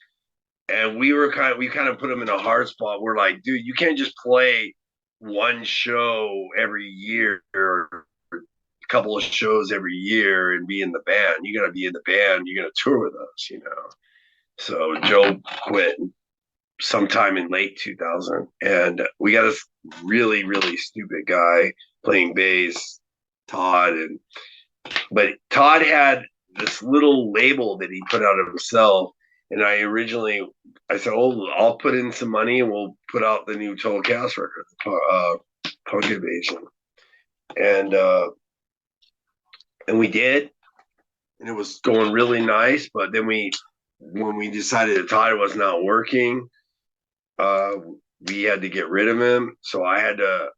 And we kind of put him in a hard spot. We're like, dude, you can't just play one show every year or a couple of shows every year and be in the band. You got to be in the band. You're going to tour with us, So Joe quit sometime in late 2000. And we got this really, really stupid guy playing bass, Todd. But Todd had this little label that he put out of himself. And I said, I'll put in some money and we'll put out the new Total Chaos record, Punk Invasion. And we did. And it was going really nice. But then when we decided that Todd was not working, we had to get rid of him. So I had to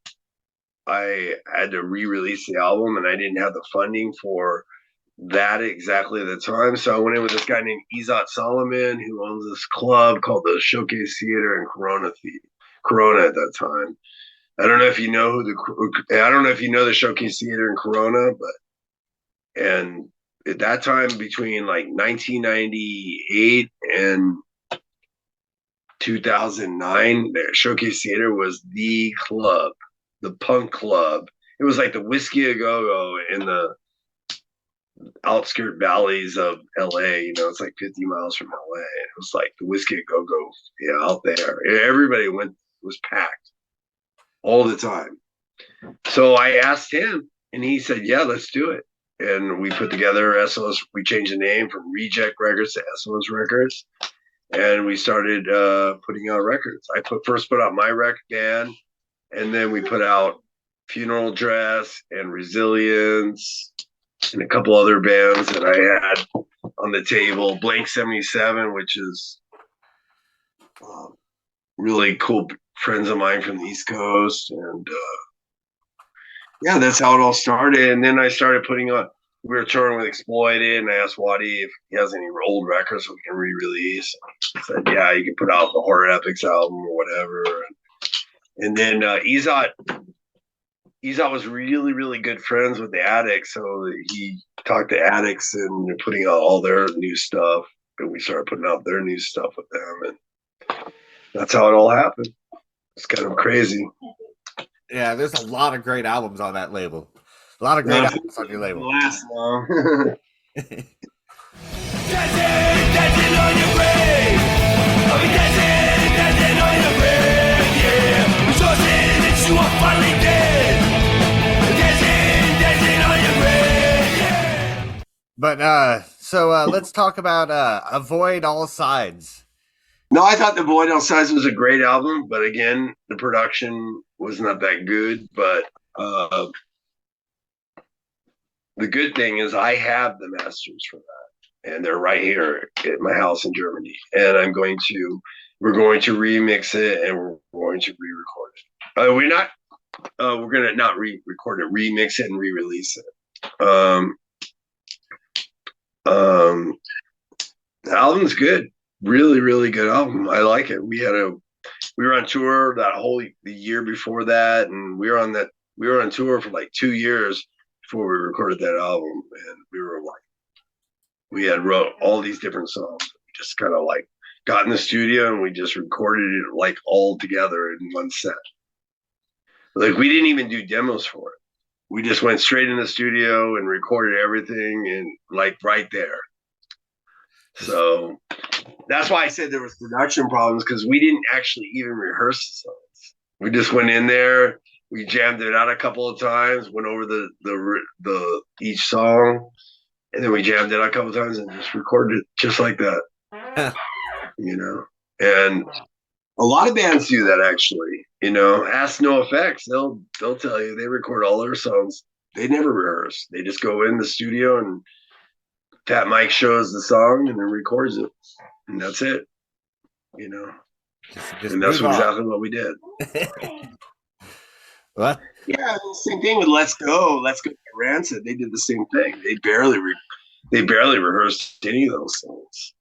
re-release the album, and I didn't have the funding for that exactly at the time. So I went in with this guy named Izat Solomon, who owns this club called the Showcase Theater in Corona at that time. I don't know if you know the Showcase Theater in Corona, and at that time between like 1998 and 2009, the Showcase Theater was the club, the punk club. It was like the Whiskey A Go-Go in the outskirt valleys of LA. It's like 50 miles from LA. It was like the Whiskey A Go-Go, out there. Everybody was packed all the time. So I asked him, and he said, "Yeah, let's do it." And we put together SOS. We changed the name from Reject Records to SOS Records, and we started putting out records. I first put out my record band, and then we put out Funeral Dress and Resilience and a couple other bands that I had on the table. Blank 77, which is really cool friends of mine from the East Coast. And that's how it all started. And then I started putting on, we were touring with Exploited, and I asked Waddy if he has any old records we can re-release. He said, yeah, you can put out the Horror Epics album or whatever. And then Izat he's always really, really good friends with the Addicts. So he talked to Addicts and putting out all their new stuff. And we started putting out their new stuff with them. And that's how it all happened. It's kind of crazy. Yeah, there's a lot of great albums on that label. A lot of great albums on your label. Last long. Dancing, dancing on your grave. I'll be dancing, dancing on your grave, yeah. Rejoicing that you are finally dead. Dancing, dancing on your grave, yeah. But so let's talk about Avoid All Sides. No, I thought The Void Outside was a great album, but again, the production was not that good. But the good thing is I have the masters for that, and they're right here at my house in Germany. And we're going to remix it, and we're going to re-record it. We're gonna not re-record it, remix it and re-release it. The album's good, really, really good album. I like it. We were on tour the year before that, and we were on tour for like 2 years before we recorded that album, and we had wrote all these different songs. We just kind of like got in the studio and we just recorded it like all together in one set. Like we didn't even do demos for it. We just went straight in the studio and recorded everything and like right there. So that's why I said there was production problems, because we didn't actually even rehearse the songs. We just went in there, we jammed it out a couple of times, went over the each song, and then we jammed it out a couple of times and just recorded it just like that. You know, and a lot of bands do that actually. You know, ask No Effects, they'll tell you they record all their songs. They never rehearse. They just go in the studio and Pat Mike shows the song and then records it, and that's it. You know, Just and that's move on. exactly what we did. What? Yeah, same thing with Let's Go Rancid. They did the same thing. They barely rehearsed any of those songs.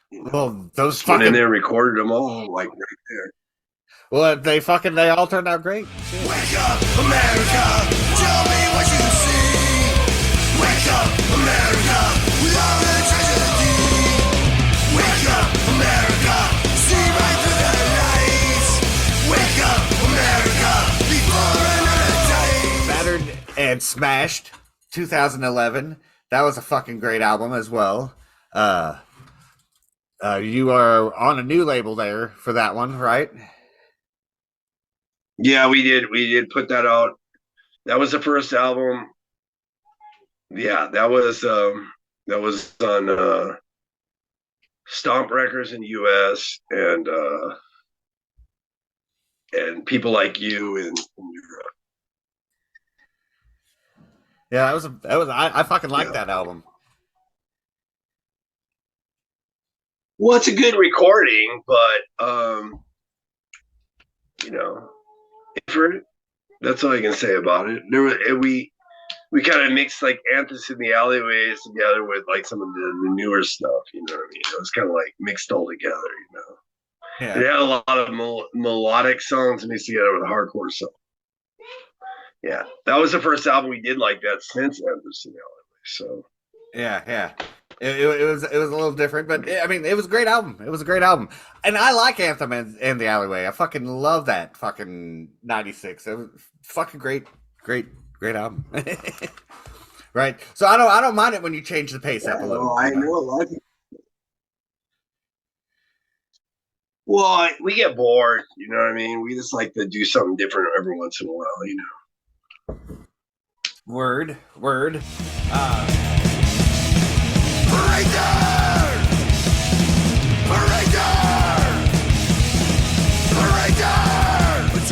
You know? Well, those Just went in fucking. there and recorded them all like right there. Well, they all turned out great. Shit. Wake up, America. Tell me what you see. Wake up, America. With all the tragedy. Wake up, America. See right through the lights. Wake up, America. Before another day. Battered and Smashed, 2011. That was a fucking great album as well. You are on a new label there for that one, right? Yeah, we did put that out. That was the first album. Yeah, that was on Stomp Records in the US and People Like You in Europe. Yeah, I fucking like that album. Well, it's a good recording, but you know, different. That's all I can say about it. We kind of mixed like Anthus in the Alleyways together with like some of the newer stuff. You know what I mean? It was kind of like mixed all together. You know, Yeah. it had a lot of melodic songs mixed together with hardcore songs. Yeah, that was the first album we did like that since Anthus in the Alleyways. So Yeah. It was a little different, but I mean, it was a great album. It was a great album, and I like Anthem and the Alleyway. I fucking love that fucking '96. It was fucking great album. Right. So I don't mind it when you change the pace up a little. I know a lot of people. Well, we get bored. You know what I mean? We just like to do something different every once in a while. You know. Word.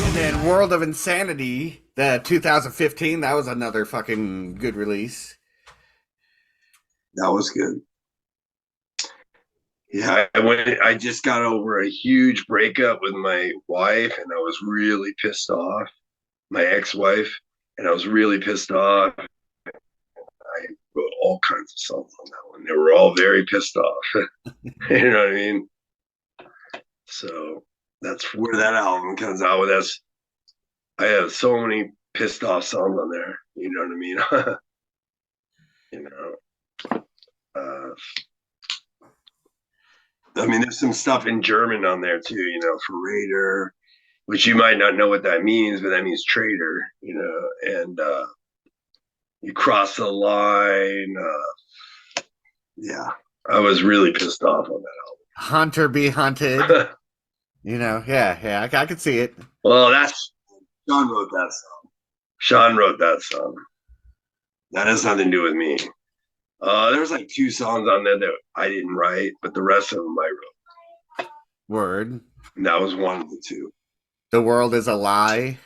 And then World of Insanity, the 2015, that was another fucking good release. That was good. Yeah, I just got over a huge breakup with my wife, and I was really pissed off. My ex-wife, and I was really pissed off. I wrote all kinds of songs on that one. They were all very pissed off. You know what I mean? So that's where that album comes out with us. I have so many pissed off songs on there. You know what I mean? You know, I mean, there's some stuff in German on there too. You know, for Raider, which you might not know what that means, but that means traitor. You know, and you cross the line. Yeah, I was really pissed off on Hunter be hunted. that album. You know, yeah, I could see it. Well, that's Sean wrote that song. Sean wrote that song. That has nothing to do with me. There's like 2 songs on there that I didn't write, but the rest of them I wrote. Word. And that was one of the 2. The world is a lie.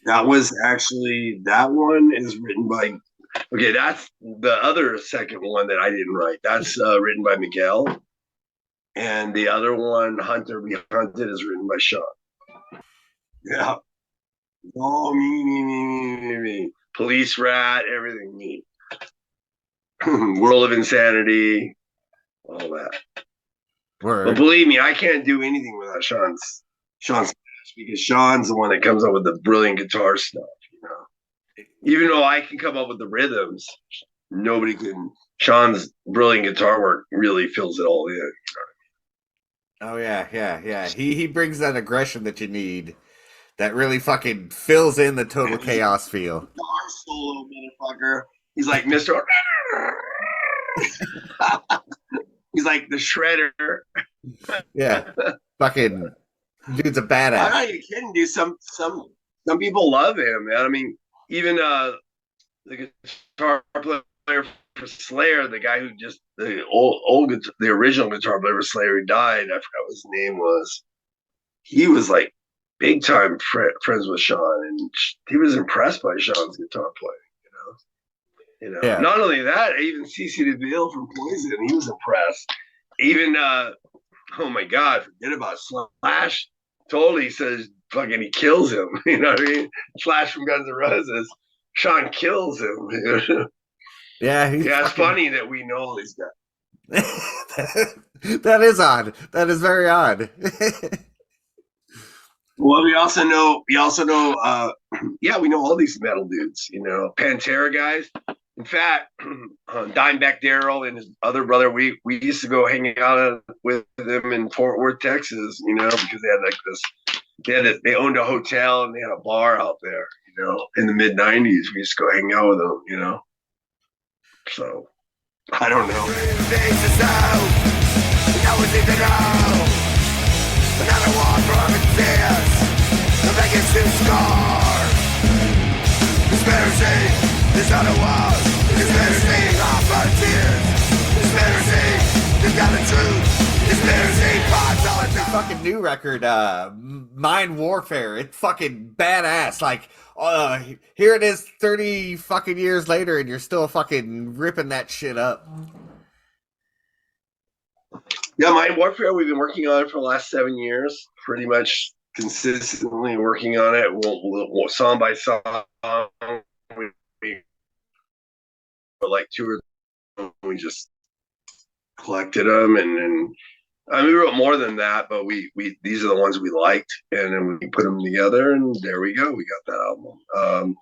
That was actually, that one is written by, okay, that's the other second one that I didn't write. That's written by Miguel. And the other one, Hunter Be Hunted, is written by Sean. Yeah. Oh, me. Police Rat, everything me. World of Insanity, all that. Word. But believe me, I can't do anything without Sean's because Sean's the one that comes up with the brilliant guitar stuff, you know. Even though I can come up with the rhythms, nobody can. Sean's brilliant guitar work really fills it all in. You Oh yeah. He brings that aggression that you need. That really fucking fills in the total chaos feel. Guitar solo, motherfucker. He's like Mr. He's like the shredder. Yeah. Fucking dude's a I'm badass. not even kidding, dude. Some people love him, man. I mean, even the guitar player for Slayer, the guy who just the original guitar player for Slayer who died, I forgot what his name was. He was like big time friends with Sean, and he was impressed by Sean's guitar playing. You know. Yeah. Not only that, even CC DeVille from Poison, he was impressed. Even oh my God, forget about Slash. Totally says fucking he kills him. You know what I mean? Slash from Guns N' Roses, Sean kills him. Yeah, It's funny that we know all these guys. That is odd. That is very odd. Well, we also know, yeah, we know all these metal dudes, you know, Pantera guys. In fact, Dimebag Darrell and his other brother, we used to go hang out with them in Fort Worth, Texas, you know, because they had like this, they owned a hotel and they had a bar out there, you know, in the mid 90s. We used to go hang out with them, you know. So, I don't know. Another one from its tears, the biggest new scar. Conspiracy, this other was. Conspiracy, off our tears. Conspiracy, they've got the truth. Conspiracy, $5 Fucking new record, Mind Warfare. It's fucking badass. Like, here it is 30 fucking years later and you're still fucking ripping that shit up. Yeah, Mind Warfare, we've been working on it for the last 7 years, pretty much consistently working on it, we'll song by song. We like 2 or 3, we just collected them, and I mean, we wrote more than that, but we these are the ones we liked, and then we put them together, and there we go. We got that album.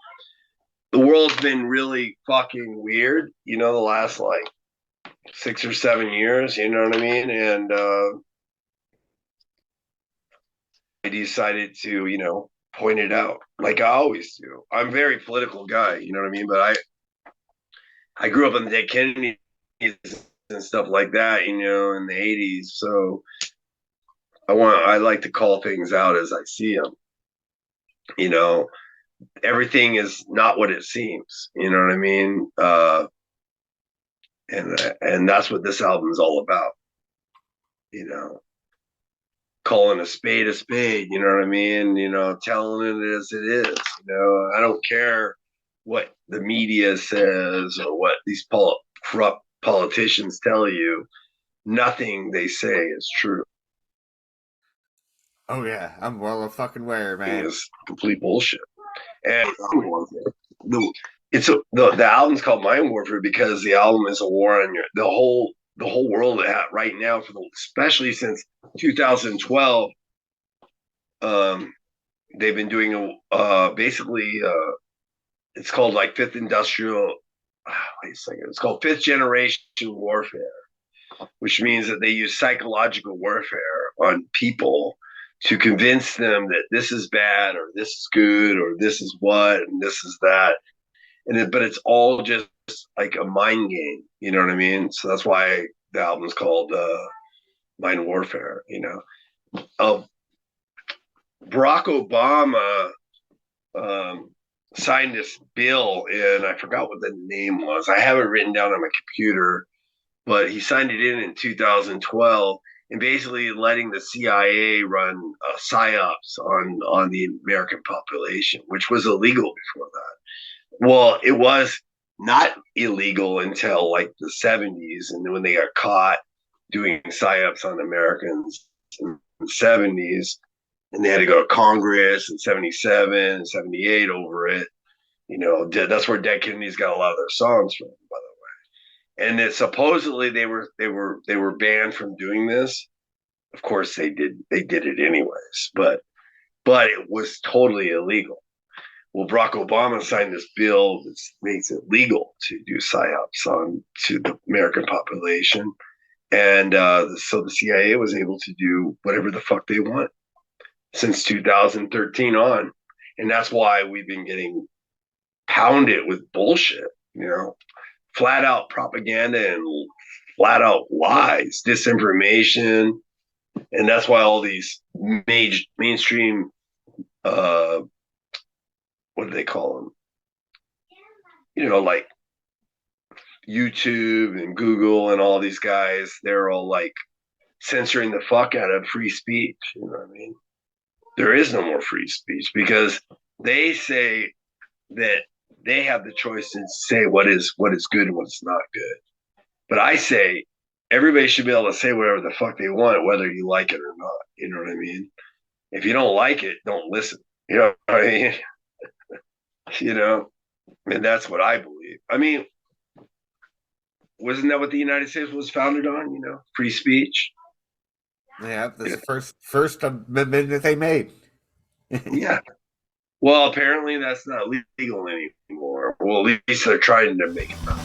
The world's been really fucking weird, you know, the last like 6 or 7 years, you know what I mean? And I decided to, you know, point it out like I always do. I'm a very political guy, you know what I mean? But I grew up in the Dead Kennedys and stuff like that, you know, in the 80s. So I like to call things out as I see them. You know, everything is not what it seems, you know what I mean? And that's what this album is all about, you know, calling a spade, you know what I mean? You know, telling it as it is, you know, I don't care what the media says or what these corrupt politicians tell you. Nothing they say is true. Oh yeah, I'm well fucking aware, man. It's complete bullshit. And the album's called Mind Warfare because the album is a war on the whole world right now, especially since 2012. they've been doing basically it's called like fifth industrial. Wait a second. It's called fifth generation warfare, which means that they use psychological warfare on people to convince them that this is bad or this is good or this is what and this is that. But it's all just like a mind game. You know what I mean? So that's why the album's called Mind Warfare. Barack Obama signed this bill, and I forgot what the name was. I have it written down on my computer, but he signed it in 2012, and basically letting the CIA run psyops on the American population, which was illegal before that. Well, it was not illegal until like the 70s, and then when they got caught doing psyops on Americans in the 70s, and they had to go to Congress in 77 and 78 over it. That's where Dead Kennedys got a lot of their songs from, by the way. And it supposedly they were banned from doing this. Of course they did it anyways, but it was totally illegal. Well, Barack Obama signed this bill that makes it legal to do psyops to the American population. And so the CIA was able to do whatever the fuck they want since 2013 on. And that's why we've been getting pounded with bullshit, flat out propaganda and flat out lies, disinformation. And that's why all these mainstream, what do they call them? Like YouTube and Google and all these guys, they're all like censoring the fuck out of free speech. You know what I mean? There is no more free speech because they say that they have the choice to say what is good and what's not good. But I say everybody should be able to say whatever the fuck they want, whether you like it or not. You know what I mean? If you don't like it, don't listen. You know what I mean? And that's what I believe. I mean, wasn't that what the United States was founded on? Free speech. Yeah, this first amendment that they made. Yeah. Well, apparently that's not legal anymore. Well, at least they're trying to make it not.